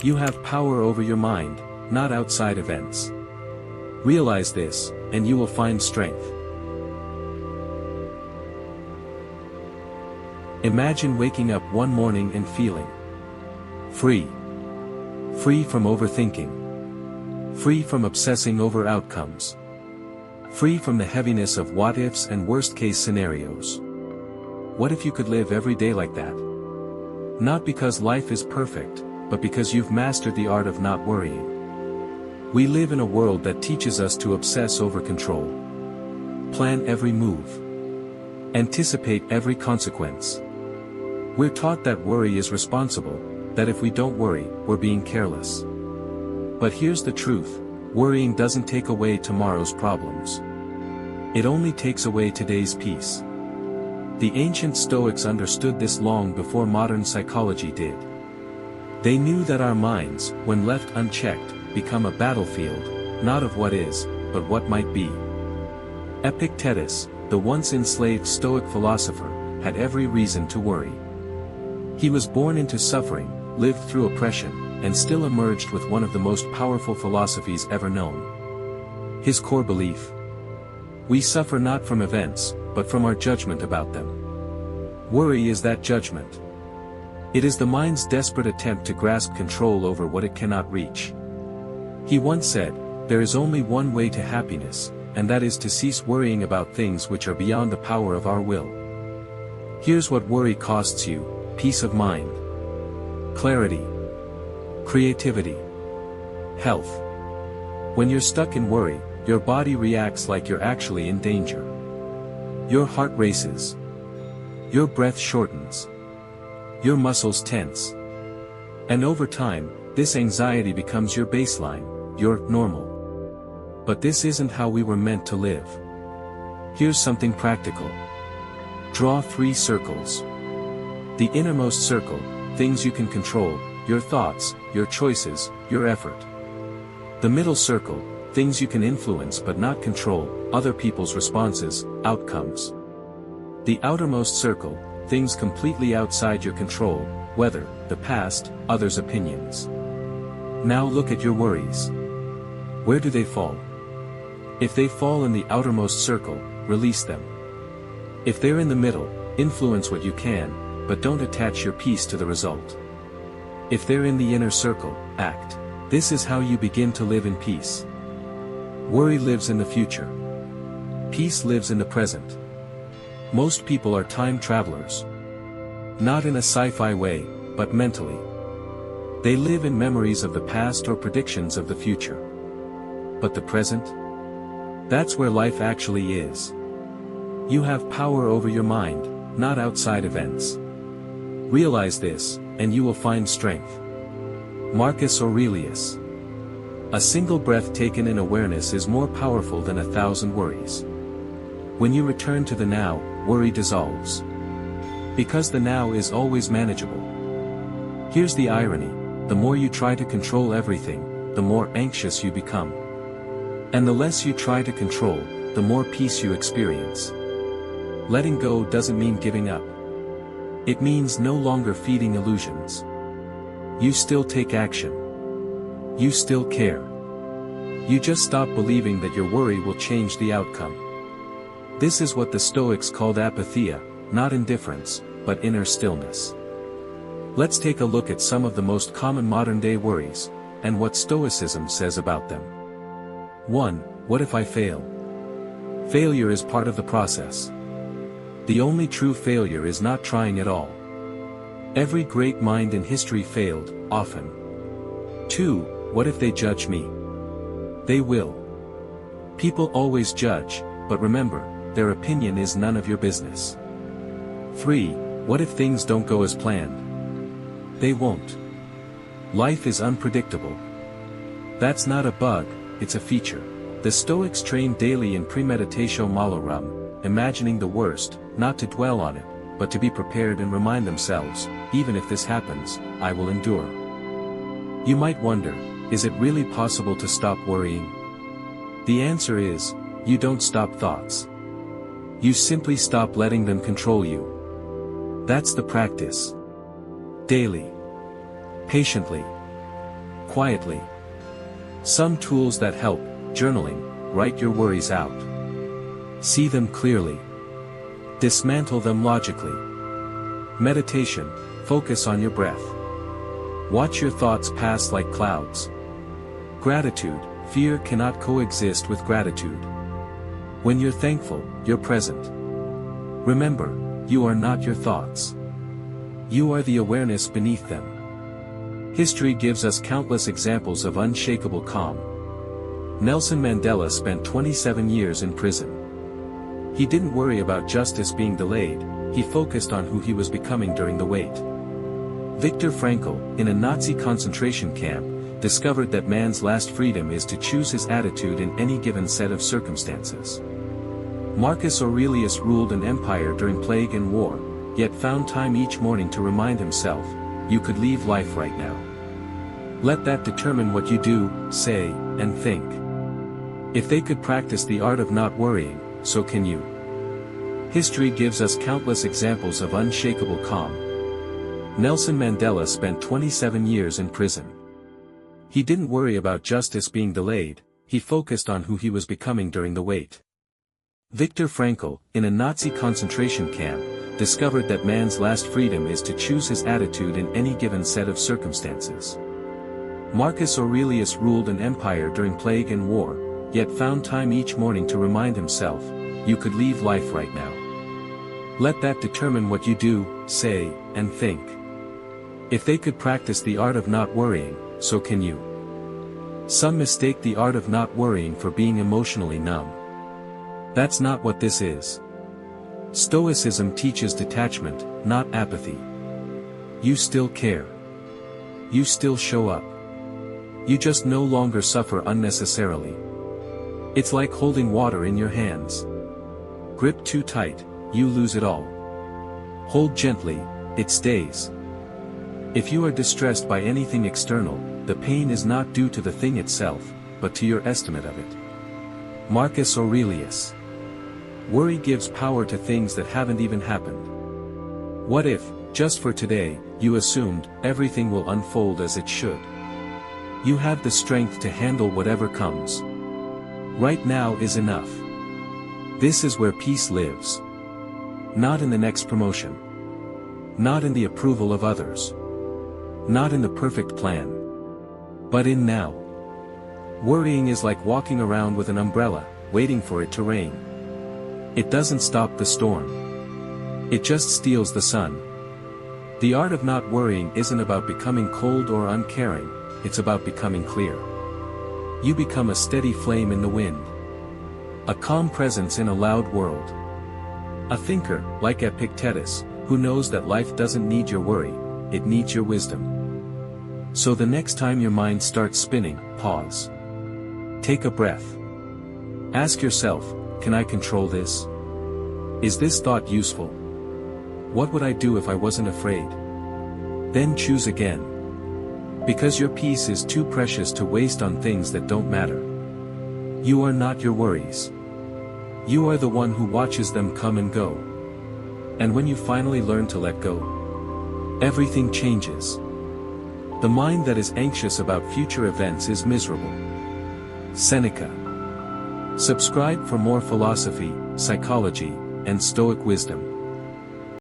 You have power over your mind, not outside events. Realize this, and you will find strength. Imagine waking up one morning and feeling free. Free from overthinking. Free from obsessing over outcomes. Free from the heaviness of what-ifs and worst-case scenarios. What if you could live every day like that? Not because life is perfect, but because you've mastered the art of not worrying. We live in a world that teaches us to obsess over control. Plan every move. Anticipate every consequence. We're taught that worry is responsible, that if we don't worry, we're being careless. But here's the truth, worrying doesn't take away tomorrow's problems. It only takes away today's peace. The ancient Stoics understood this long before modern psychology did. They knew that our minds, when left unchecked, become a battlefield, not of what is, but what might be. Epictetus, the once enslaved Stoic philosopher, had every reason to worry. He was born into suffering, lived through oppression, and still emerged with one of the most powerful philosophies ever known. His core belief: we suffer not from events, but from our judgment about them. Worry is that judgment. It is the mind's desperate attempt to grasp control over what it cannot reach. He once said, "There is only one way to happiness, and that is to cease worrying about things which are beyond the power of our will." Here's what worry costs you: peace of mind, clarity, creativity, health. When you're stuck in worry, your body reacts like you're actually in danger. Your heart races. Your breath shortens. Your muscles tense. And over time, this anxiety becomes your baseline, your normal. But this isn't how we were meant to live. Here's something practical. Draw 3 circles. The innermost circle, things you can control, your thoughts, your choices, your effort. The middle circle, things you can influence but not control, other people's responses, outcomes. The outermost circle, things completely outside your control, weather, the past, others' opinions. Now look at your worries. Where do they fall? If they fall in the outermost circle, release them. If they're in the middle, influence what you can, but don't attach your peace to the result. If they're in the inner circle, act. This is how you begin to live in peace. Worry lives in the future. Peace lives in the present. Most people are time travelers. Not in a sci-fi way, but mentally. They live in memories of the past or predictions of the future. But the present? That's where life actually is. You have power over your mind, not outside events. Realize this, and you will find strength. Marcus Aurelius. A single breath taken in awareness is more powerful than 1,000 worries. When you return to the now, worry dissolves. Because the now is always manageable. Here's the irony: the more you try to control everything, the more anxious you become. And the less you try to control, the more peace you experience. Letting go doesn't mean giving up. It means no longer feeding illusions. You still take action. You still care. You just stop believing that your worry will change the outcome. This is what the Stoics called apatheia, not indifference, but inner stillness. Let's take a look at some of the most common modern-day worries, and what Stoicism says about them. 1. What if I fail? Failure is part of the process. The only true failure is not trying at all. Every great mind in history failed, often. 2. What if they judge me? They will. People always judge, but remember, their opinion is none of your business. 3. What if things don't go as planned? They won't. Life is unpredictable. That's not a bug, it's a feature. The Stoics trained daily in premeditatio malorum, imagining the worst, not to dwell on it, but to be prepared and remind themselves, even if this happens, I will endure. You might wonder, is it really possible to stop worrying? The answer is, you don't stop thoughts. You simply stop letting them control you. That's the practice. Daily. Patiently. quietly. Some tools that help: journaling, write your worries out. See them clearly. Dismantle them logically. Meditation, focus on your breath. Watch your thoughts pass like clouds. Gratitude, fear cannot coexist with gratitude. When you're thankful, you're present. Remember, you are not your thoughts. You are the awareness beneath them. History gives us countless examples of unshakable calm. Nelson Mandela spent 27 years in prison. He didn't worry about justice being delayed, he focused on who he was becoming during the wait. Viktor Frankl, in a Nazi concentration camp, discovered that man's last freedom is to choose his attitude in any given set of circumstances. Marcus Aurelius ruled an empire during plague and war, yet found time each morning to remind himself, you could leave life right now. Let that determine what you do, say, and think. If they could practice the art of not worrying, so can you. History gives us countless examples of unshakable calm. Nelson Mandela spent 27 years in prison. He didn't worry about justice being delayed, he focused on who he was becoming during the wait. Viktor Frankl, in a Nazi concentration camp, discovered that man's last freedom is to choose his attitude in any given set of circumstances. Marcus Aurelius ruled an empire during plague and war, yet found time each morning to remind himself, you could leave life right now. Let that determine what you do, say, and think. If they could practice the art of not worrying, so can you. Some mistake the art of not worrying for being emotionally numb. That's not what this is. Stoicism teaches detachment, not apathy. You still care. You still show up. You just no longer suffer unnecessarily. It's like holding water in your hands. Grip too tight, you lose it all. Hold gently, it stays. If you are distressed by anything external, the pain is not due to the thing itself, but to your estimate of it. Marcus Aurelius. Worry gives power to things that haven't even happened. What if, just for today, you assumed everything will unfold as it should? You have the strength to handle whatever comes. Right now is enough. This is where peace lives. Not in the next promotion. Not in the approval of others. Not in the perfect plan. But in now. Worrying is like walking around with an umbrella, waiting for it to rain. It doesn't stop the storm. It just steals the sun. The art of not worrying isn't about becoming cold or uncaring, it's about becoming clear. You become a steady flame in the wind. A calm presence in a loud world. A thinker, like Epictetus, who knows that life doesn't need your worry, it needs your wisdom. So the next time your mind starts spinning, pause. Take a breath. Ask yourself, can I control this? Is this thought useful? What would I do if I wasn't afraid? Then choose again. Because your peace is too precious to waste on things that don't matter. You are not your worries. You are the one who watches them come and go. And when you finally learn to let go, everything changes. The mind that is anxious about future events is miserable. Seneca. Subscribe for more philosophy, psychology, and Stoic wisdom.